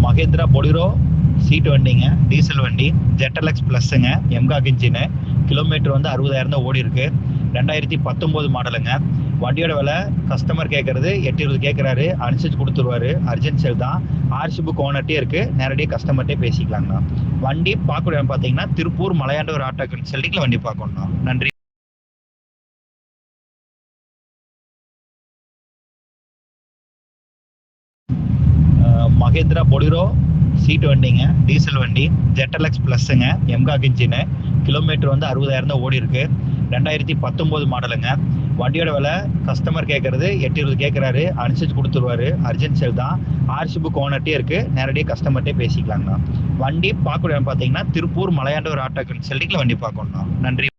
Mahindra Bolero seat வண்டிங்க, diesel வண்டி, ஜெட்டலெக்ஸ் ப்ளஸ்ஸுங்க, mHawk engine, kilometre வந்து 60,000 தான் ஓடி இருக்கு. 2019 மாடலுங்க. வண்டியோட விலை கஸ்டமர் கேட்கறது 820 கேட்குறாரு, அனுசரிச்சு கொடுத்துருவாரு. அர்ஜென்ட் சேல் தான். ஆர்சி புக் ஓனர்ட்டே இருக்கு, நேரடியாக கஸ்டமர்ட்டே பேசிக்கலாங்கண்ணா. வண்டி பார்க்கக்கூடிய பார்த்தீங்கன்னா திருப்பூர் மலையாண்டவர் ஆட்டோ கன்சல்டிங்கில் வண்டி பார்க்கணும்ண்ணா. நன்றி. மகேந்திரா பொலிரோ சீட் வண்டிங்க, டீசல் வண்டி, ஜெட்டலெக்ஸ் ப்ளஸ்ஸுங்க, எம்காக் இன்ஜினு, கிலோமீட்டர் வந்து 60,000 தான் ஓடி இருக்கு. 2019 மாடலுங்க. வண்டியோட விலை கஸ்டமர் கேட்கறது 820 கேட்குறாரு, அனுசரிச்சு கொடுத்துருவாரு. அர்ஜென்ட் சேல் தான். ஆர்சி புக் ஓனர்ட்டே இருக்கு, நேரடியாக கஸ்டமர்ட்டே பேசிக்கலாங்கண்ணா. வண்டி பார்க்கக்கூடிய பார்த்தீங்கன்னா திருப்பூர் மலையாண்டவர் ஆட்டோ கன்சல்டிங்கில் வண்டி பார்க்கணும்ண்ணா. நன்றி.